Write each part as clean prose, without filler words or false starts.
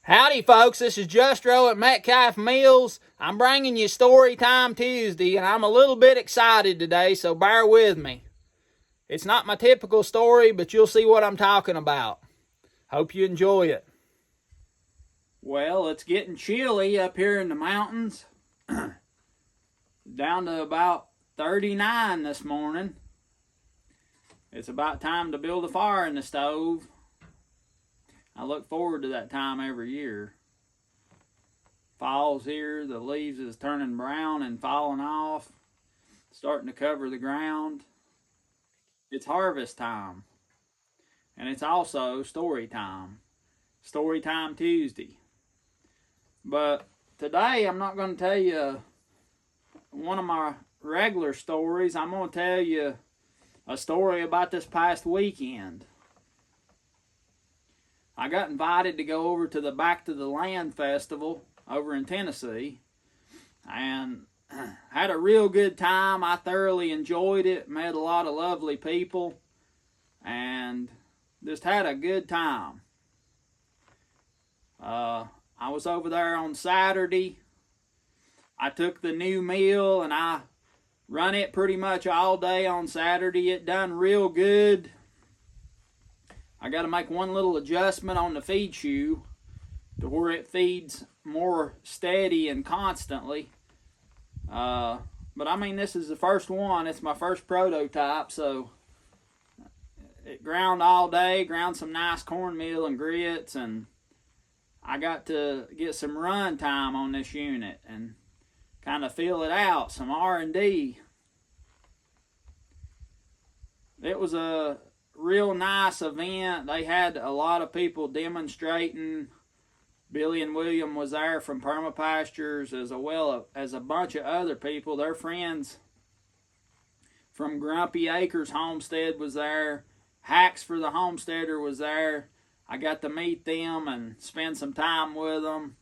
Howdy folks, this is Justro at Metcalf Mills. I'm bringing you Story Time Tuesday, and I'm a little bit excited today, so bear with me. It's not my typical story, but you'll see what I'm talking about. Hope you enjoy it. Well, it's getting chilly up here in the mountains. Down to about 39 this morning. It's about time to build a fire in the stove. I look forward to that time every year. Fall's here, the leaves is turning brown and falling off, starting to cover the ground. It's harvest time, and it's also story time. Story Time Tuesday. But today I'm not going to tell you one of my regular stories. I'm going to tell you a story about this past weekend. I got invited to go over to the Back to the Land Festival over in Tennessee, and had a real good time. I thoroughly enjoyed it, met a lot of lovely people, and just had a good time. I was over there on Saturday. I took the new mill and I run it pretty much all day on Saturday. It done real good. I got to make one little adjustment on the feed shoe to where it feeds more steady and constantly. But I mean, this is the first one. It's my first prototype, so it ground all day, ground some nice cornmeal and grits, and I got to get some run time on this unit and kind of feel it out, some R&D. It was a real nice event. They had a lot of people demonstrating. Billy and William was there from Permapastures, as well as a bunch of other people. Their friends from Grumpy Acres Homestead was there. Hacks for the Homesteader was there. I got to meet them and spend some time with them.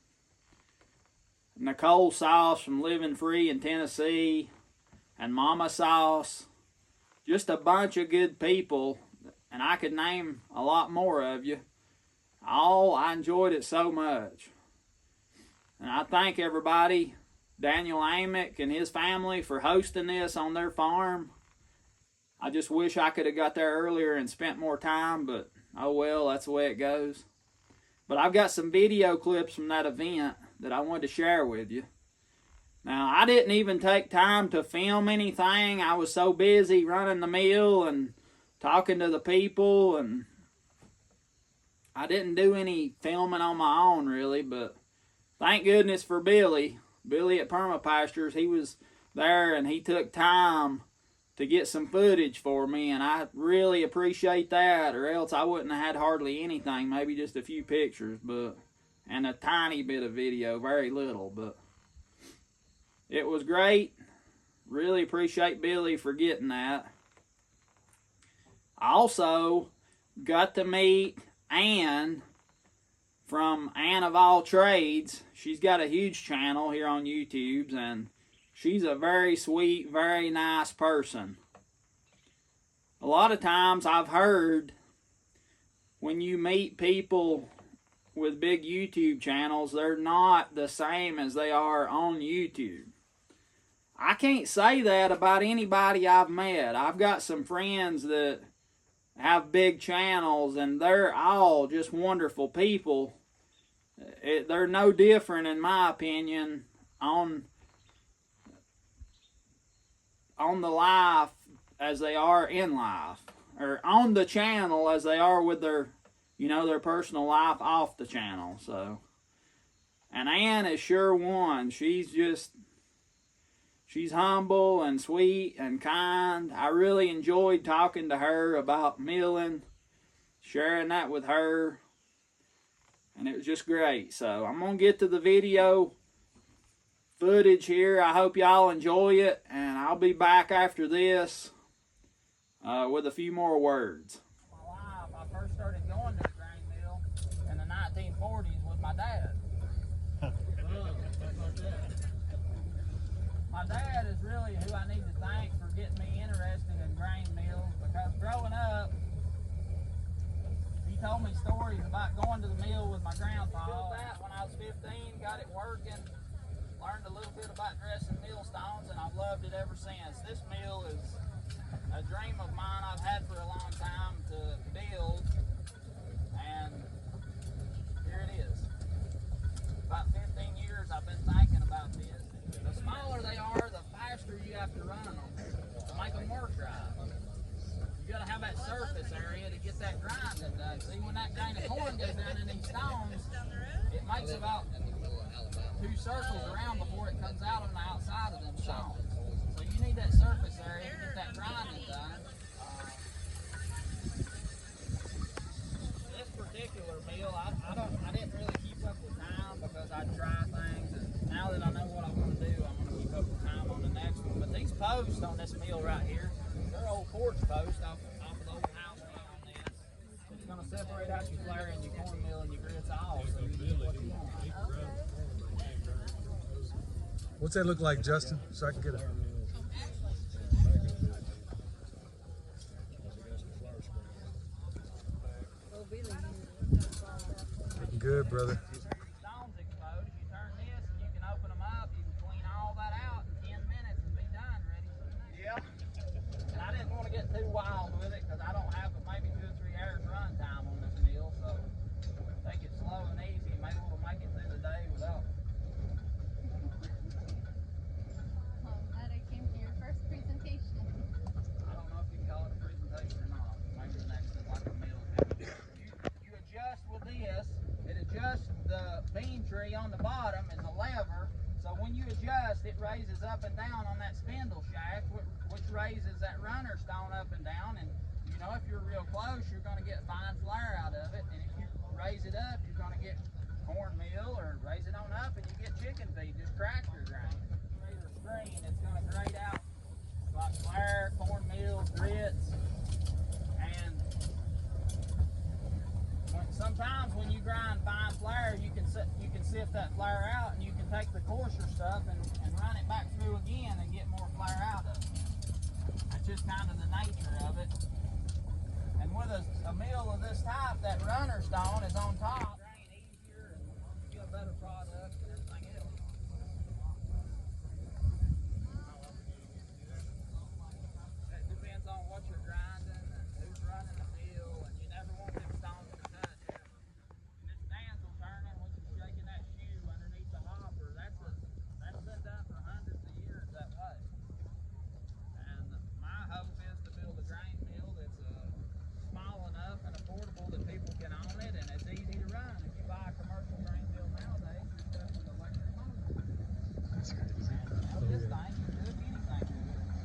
Nicole Sauce from Living Free in Tennessee, and Mama Sauce. Just a bunch of good people. And I could name a lot more of you. I enjoyed it so much. And I thank everybody, Daniel Amick and his family, for hosting this on their farm. I just wish I could have got there earlier and spent more time, but oh well, that's the way it goes. But I've got some video clips from that event that I wanted to share with you. Now, I didn't even take time to film anything. I was so busy running the mill and talking to the people, and I didn't do any filming on my own really, but thank goodness for Billy at Permapastures. He was there and he took time to get some footage for me, and I really appreciate that, or else I wouldn't have had hardly anything, maybe just a few pictures, and a tiny bit of video, very little, but it was great. Really appreciate Billy for getting that. I also got to meet Ann from Ann of All Trades. She's got a huge channel here on YouTube, and she's a very sweet, very nice person. A lot of times I've heard when you meet people with big YouTube channels, they're not the same as they are on YouTube. I can't say that about anybody I've met. I've got some friends that have big channels, and they're all just wonderful people. They're no different, in my opinion, on the life as they are in life, or on the channel as they are with their personal life off the channel. So, and Ann is sure one. She's humble and sweet and kind. I really enjoyed talking to her about milling, sharing that with her, and it was just great. So I'm going to get to the video footage here. I hope y'all enjoy it, and I'll be back after this with a few more words. My life, I first started going to the grain mill in the 1940s with my dad. My dad is really who I need to thank for getting me interested in grain mills, because growing up, he told me stories about going to the mill with my grandpa. 15, got it working, learned a little bit about dressing millstones, and I've loved it ever since. This mill is a dream of mine I've had for a long time to build, and here it is. About 15 years I've been thinking about this. The smaller they are, the faster you have to run them to make them work right. You gotta have that surface area to get that grinding done. See, when that grain of corn goes down in these stones, it makes about 2 circles around before it comes out on the outside of them stones. So you need that surface area to get that grinding done. This particular mill, I didn't really keep up with time because I try things, and now that I know what I want to do, I'm going to keep up with time on the next one. But these posts on this mill right here, they're old porch posts off of the old house on this. It's going to separate out your flour and your cornmeal and your grits off, so you can get what you want. What's that look like, Justin? So I can get it. Looking good, brother. Stones exposed. You turn this, and you can open them up. You can clean all that out in 10 minutes and be done, ready for the next. Yeah. And I didn't want to get too wild with it because I don't have but maybe 2 or 3 hours run time on this mill, so take it slow and easy. Maybe we'll make it through the day without. I'm glad I came to your first presentation. I don't know if you call it a presentation or not. Maybe the next is like a mill. You adjust with this. It adjusts the beam tree on the bottom is a lever. So when you adjust, it raises up and down on that spindle shaft, which raises that runner stone up and down. And you know, if you're real close, you're going to get fine flour out of it. And if you raise it up, you're going to get cornmeal, or raise it on up and you get chicken feed. Just crack your grain. Either screen, it's going to grate out like flour, cornmeal, grits, and sometimes when you grind fine flour, you can sift that flour out, and you can take the coarser stuff and run it back through again and get more flour out of it. That's just kind of the nature of it. And with a mill of this type, that runner stone is on top. Grain easier, and you get a better product and everything else. It depends on what you're grinding and who's running the mill, and you never want them stones to touch. And this dancel turning, which is shaking that shoe underneath the hopper, that's been done for hundreds of years that way. And my hope is to build a grain mill that's small enough and affordable that people can own it, and it's easy to run. If you buy a commercial grain mill nowadays, you're stuck with electric motors. That's crazy. This thing, you can cook anything with it.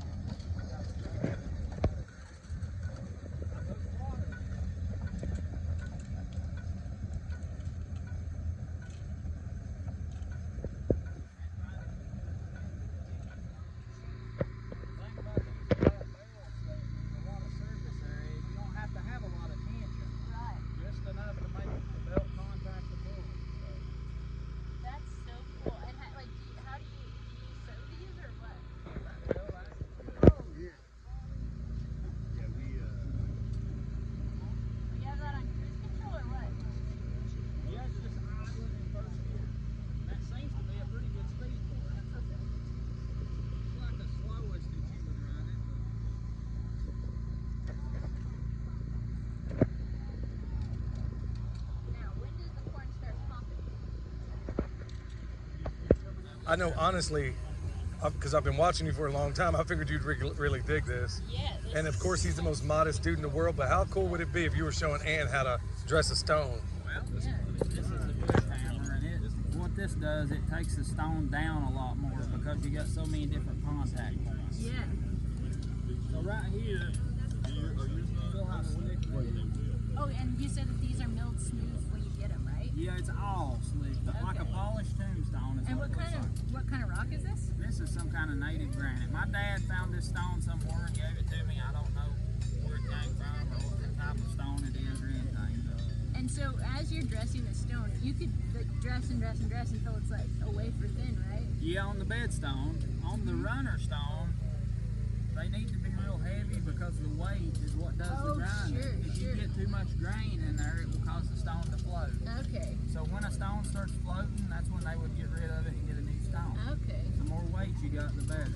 I know, honestly, because I've been watching you for a long time, I figured you'd really dig this. Yeah. And of course, he's the most modest dude in the world, but how cool would it be if you were showing Ann how to dress a stone? Well, this is the bush hammer, and what this does, it takes the stone down a lot more because you got so many different contact points. Yeah. So right here, you'll have a liquid. Oh, and you said that these are milled smooth when you get them, right? Yeah, it's all slick, like a polished tombstone. Is And what what kind of rock is this? This is some kind of native granite. My dad found this stone somewhere and gave it to me. I don't know where it came from or what type of stone it is or anything. And so as you're dressing the stone, you could like, dress and dress and dress until it's like a wafer thin, right? Yeah, on the bed stone. On the runner stone, they need to be real heavy because the weight is what does the grinding. Sure, If you get too much grain in there, it will cause the stone to float. Okay. So when a stone starts floating, that's when they would get rid of it and get a new stone. Okay. The more weight you got, the better.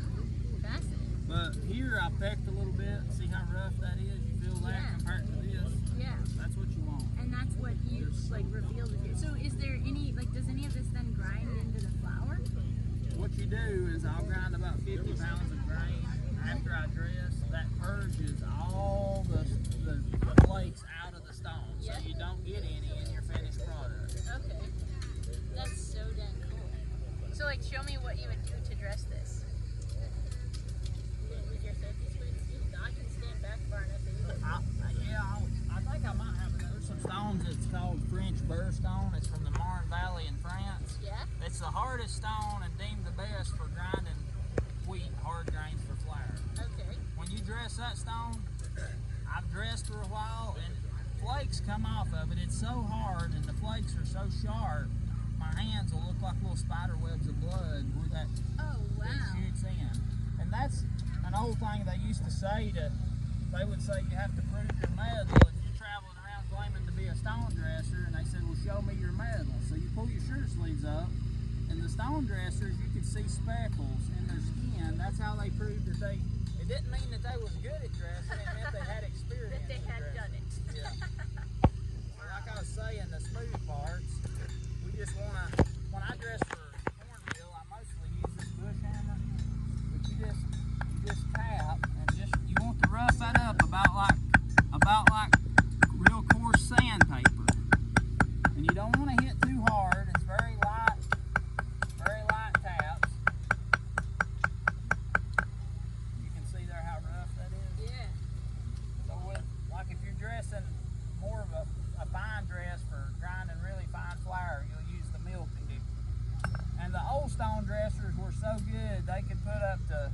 Fascinating. But here I pecked a little bit. See how rough that is? You feel that Yeah. compared to this? Yeah. That's what you want. And that's what you like revealed it here. So is there any does any of this then grind into the flour? What you do is I'll grind about 50 pounds of grain after I dress. That purges all the flakes out of the stone, so Yeah. you don't get any in your finished product. Okay. That's so dang cool. So like show me what you would do to dress this. With your safety screens, I can stand back far enough that you can. I think I might have there's some stones. It's called French burr stone. It's from the Marne Valley in France. Yeah? It's the hardest stone and deemed the best for grinding wheat, hard grains for flour. Okay. When you dress that stone, I've dressed for a while and flakes come off of it. It's so hard and the flakes are so sharp, my hands will look like little spider webs of blood where that Oh wow. it shoots in. And that's an old thing they used to say they would say you have to prove your medal if you're traveling around claiming to be a stone dresser, and they said, well, show me your medal. So you pull your shirt sleeves up, and the stone dressers, you could see speckles in their skin. That's how they proved that it didn't mean that they was good at dressing, it meant they had experience. That they in had dressing. done it. Yeah. Well, like I was saying, the smooth parts, we just want to, when I dress for cornmeal, I mostly use this bush hammer, but you just tap, and you want to rough that up about like real coarse sandpaper. And you don't want to hit too hard. It's very light taps. You can see there how rough that is. Yeah. So like if you're dressing more of a fine dress for grinding really fine flour, you'll use the milking. And the old stone dressers were so good, they could put up to,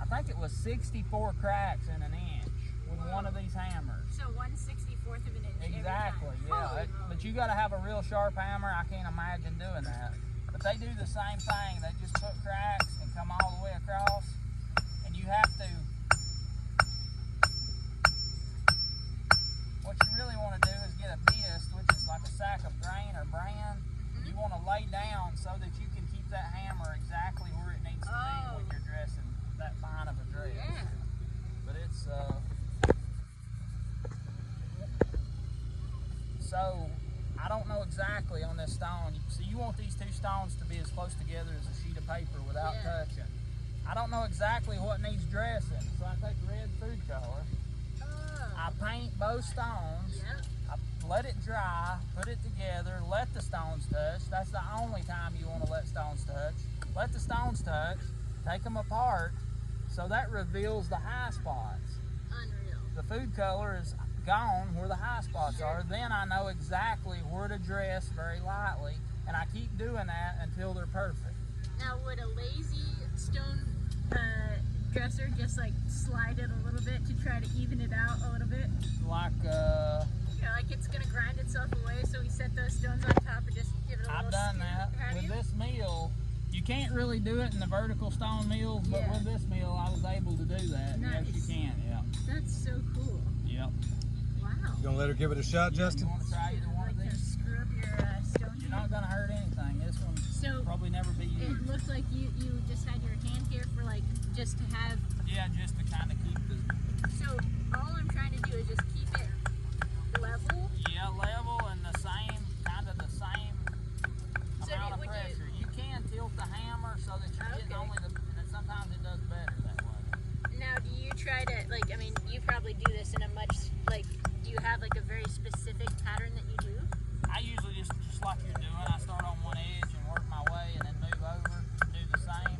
I think it was 64 cracks in an inch with one of these hammers. So 1/64 of an inch. Exactly, every time. yeah. But you got to have a real sharp hammer. I can't imagine doing that. But they do the same thing. They just put cracks and come all the way across. And you have to, what you really want to do is get a bist, which is like a sack of grain or bran. You want to lay down so that you can keep that hammer exactly where it needs to be when you're dressing that fine of a dress. Yeah. But it's, so I don't know exactly on this stone. So you want these two stones to be as close together as a sheet of paper without touching. I don't know exactly what needs dressing, so I take red food color. I paint both stones. Yep. I let it dry, put it together, let the stones touch. That's the only time you want to let stones touch. Let the stones touch, take them apart, so that reveals the high spots. Unreal. The food color is gone where the high spots are. Then I know exactly where to dress very lightly, and I keep doing that until they're perfect. Now, would a lazy stone dresser just like slide it a little bit to try to even it out a little bit? Like, You know, like it's gonna grind itself away, so we set those stones on top and just give it a little I've done scoop. that. Have With you? this mill, you can't really do it in the vertical stone mills, but Yeah. with this mill, I was able to do that. Nice. Yes, you can, yeah. That's so cool. Yep. Wow. You gonna let her give it a shot, You Justin? want to try either one of Like to these? screw up your stone You're here. not going to hurt anything. This one So probably never be it used. looks like you just had your hand here for like just to have. Yeah, just to kind of keep the So all I'm trying to do is just keep it level. level and the same So amount of would you- pressure. You can tilt the hammer so that you're getting only the, and sometimes it does better that way. Now, do you try to like? I mean, you probably do this in a much like. Do you have like a very specific pattern that you do? I usually just like you're doing. I start on one edge and work my way, and then move over, do the same.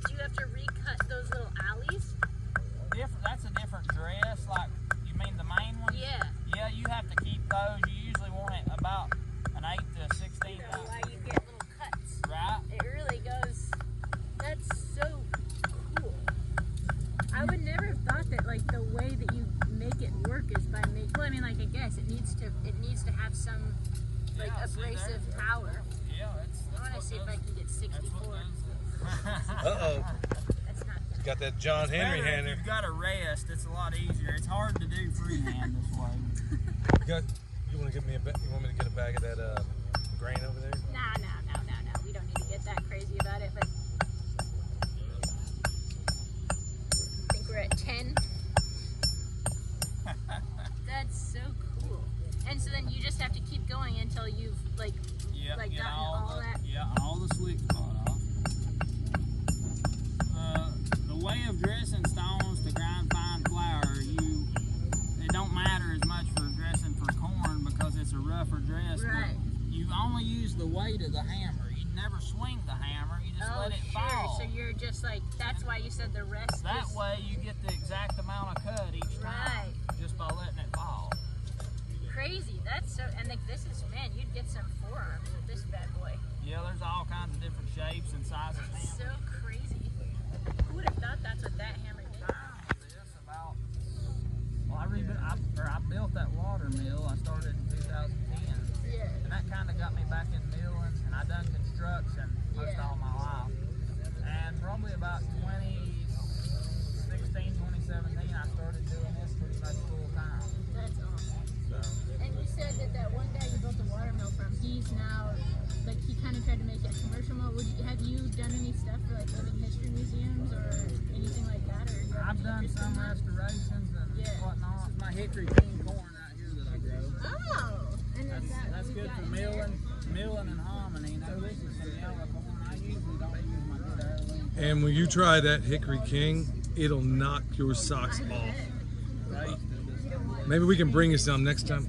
Do you have to recut those little alleys? That's a different dress. Like, you mean the main one? Yeah. Yeah, you have to keep those. You usually want it about an 8 to 16 So why you get little cuts? right? It really goes. That's so cool. I would never have thought that like the way that you make it work is by making. Well, I mean, like I guess it needs to have some like Yeah, see, abrasive there's- power. Yeah, I want to see if I can get 64. Uh-oh. That's not gonna got that John Henry hand there. You've got to rest. It's a lot easier. It's hard to do freehand this way. You want to give me you want me to get a bag of that grain over there? No. We don't need to get that crazy about it, but I think we're at 10. That's so cool. And so then you just have to keep going until you've like gotten all that. Yeah, all the sweet spot off. The way of dressing stones to grind fine flour, it don't matter as much for dressing for corn because it's a rougher dress. Right. You only use the weight of the hammer. You never swing the hammer. You just let it fall. So you're just like, that's why you said the rest. That way you get the exact amount of cut each time. Just by letting it fall. Crazy. That's so, and like this is, man, you'd get some forearms with this bad boy. Yeah, there's all kinds of different shapes and sizes. That's so crazy. Who would have thought that's what that hammer did? I built that water mill. I started in 2010. Yeah. And that kind of got me back in milling, and I done construction most all my life. And probably about 2016, 2017, I started doing this pretty much full time. That's awesome. So. And you said that one guy you built a water mill from, he's now, like, he kind of tried to make it commercial mill. Have you done any stuff for like living history museums or anything like that? Or I've done some restorations and whatnot. This is my hickory king corn right here that I grow. Oh, and that's good for milling and hominy. Now this is some yellow corn. I usually don't use my good heirloom. And when you try that Hickory King, it'll knock your socks off. Maybe we can bring you some next time.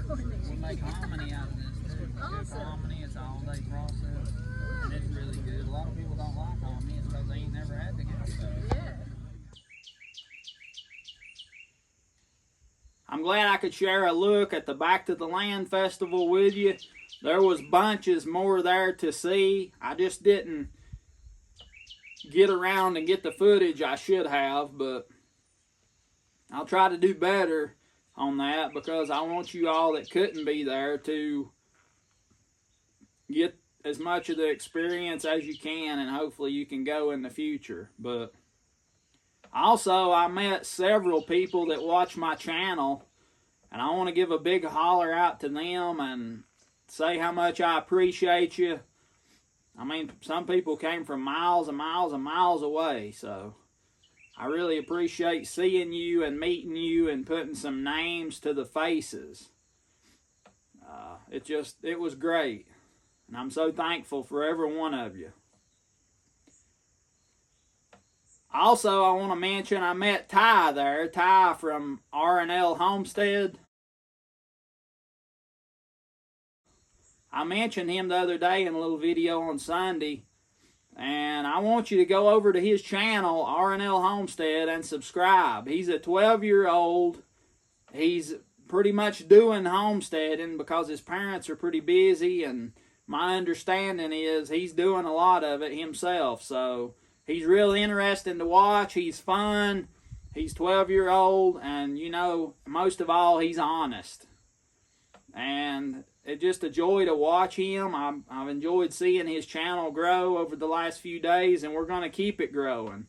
We make hominy out of this too. It's hominy, it's all day process, and it's really good. A lot of people don't like hominy. It's because they ain't never had to get stuff. Yeah. I'm glad I could share a look at the Back to the Land Festival with you. There was bunches more there to see. I just didn't get around and get the footage I should have, but I'll try to do better on that because I want you all that couldn't be there to get as much of the experience as you can, and hopefully you can go in the future. But also, I met several people that watch my channel, and I want to give a big holler out to them and say how much I appreciate you. I mean, some people came from miles and miles and miles away, so I really appreciate seeing you and meeting you and putting some names to the faces. It was great, and I'm so thankful for every one of you. Also, I want to mention I met Ty there, Ty from R&L Homestead. I mentioned him the other day in a little video on Sunday, and I want you to go over to his channel, R&L Homestead, and subscribe. He's a 12-year-old. He's pretty much doing homesteading because his parents are pretty busy, and my understanding is he's doing a lot of it himself. So he's really interesting to watch. He's fun. He's 12-year-old, and you know, most of all, he's honest. And it's just a joy to watch him. I've enjoyed seeing his channel grow over the last few days, and we're going to keep it growing.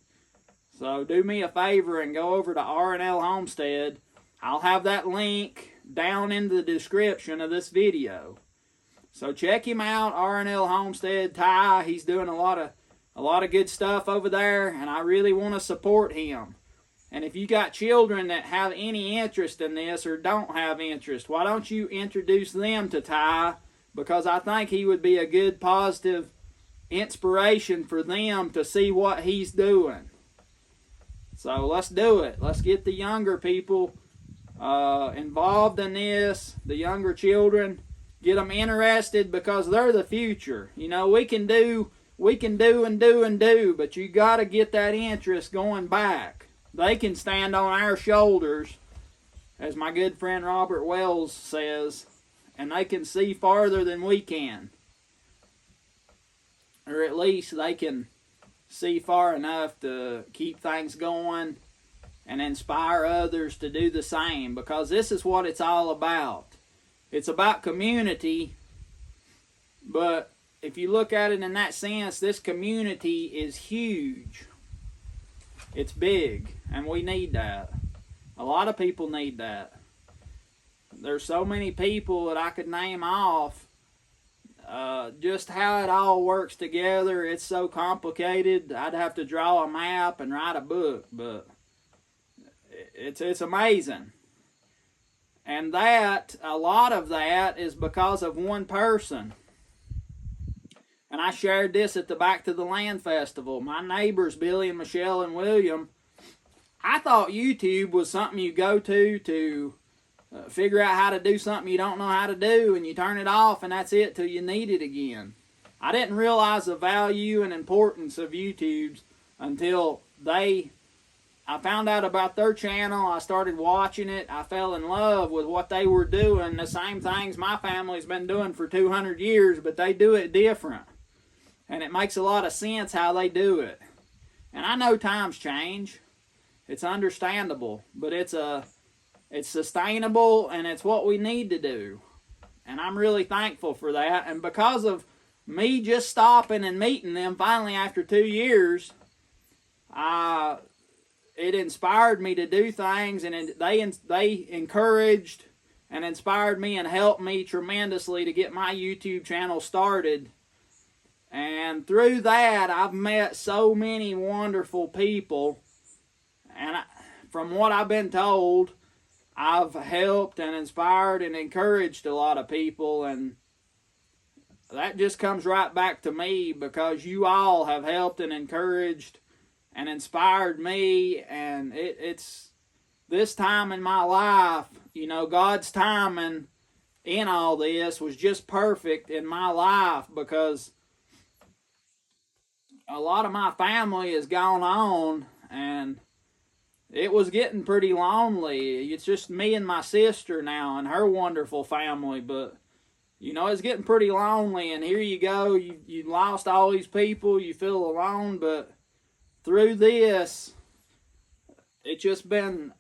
So do me a favor and go over to R&L Homestead. I'll have that link down in the description of this video. So check him out, R&L Homestead. Ty, he's doing a lot of good stuff over there, and I really want to support him. And if you got children that have any interest in this or don't have interest, why don't you introduce them to Ty? Because I think he would be a good positive inspiration for them to see what he's doing. So let's do it. Let's get the younger people involved in this, the younger children. Get them interested because they're the future. You know, we can do and do, but you got to get that interest going back. They can stand on our shoulders, as my good friend Robert Wells says, and they can see farther than we can. Or at least they can see far enough to keep things going and inspire others to do the same, because this is what it's all about. It's about community, but if you look at it in that sense, this community is huge. It's big, and we need that. A lot of people need that. There's so many people that I could name off. Just how it all works together, it's so complicated. I'd have to draw a map and write a book, but it's amazing. And that, a lot of that is because of one person. And I shared this at the Back to the Land Festival. My neighbors, Billy and Michelle and William, I thought YouTube was something you go to figure out how to do something you don't know how to do, and you turn it off and that's it till you need it again. I didn't realize the value and importance of YouTube's until I found out about their channel. I started watching it. I fell in love with what they were doing. The same things my family's been doing for 200 years, but they do it different. And it makes a lot of sense how they do it. And I know times change. It's understandable, but it's sustainable, and it's what we need to do. And I'm really thankful for that. And because of me just stopping and meeting them finally after 2 years, it inspired me to do things, and they encouraged and inspired me and helped me tremendously to get my YouTube channel started. And through that, I've met so many wonderful people. And from what I've been told, I've helped and inspired and encouraged a lot of people. And that just comes right back to me because you all have helped and encouraged and inspired me. And it's this time in my life, you know, God's timing in all this was just perfect in my life, because a lot of my family has gone on, and it was getting pretty lonely. It's just me and my sister now and her wonderful family, but you know, it's getting pretty lonely, and here you go, you lost all these people, you feel alone, but through this, it's just been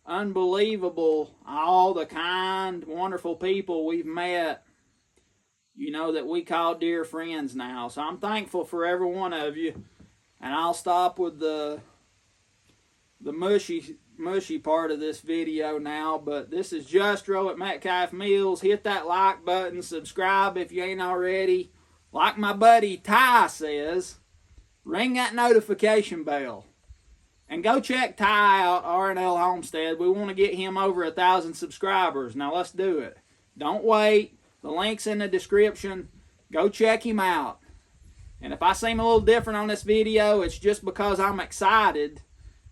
unbelievable, all the kind, wonderful people we've met, you know, that we call dear friends now. So I'm thankful for every one of you, and I'll stop with the mushy part of this video now. But this is Justro at Metcalf Mills. Hit that like button, subscribe if you ain't already. Like my buddy Ty says, ring that notification bell. And go check Ty out, R&L Homestead. We want to get him over 1,000 subscribers. Now let's do it. Don't wait. The link's in the description. Go check him out. And if I seem a little different on this video, it's just because I'm excited.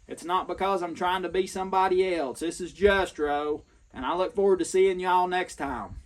It's not because I'm trying to be somebody else. This is Justro, and I look forward to seeing y'all next time.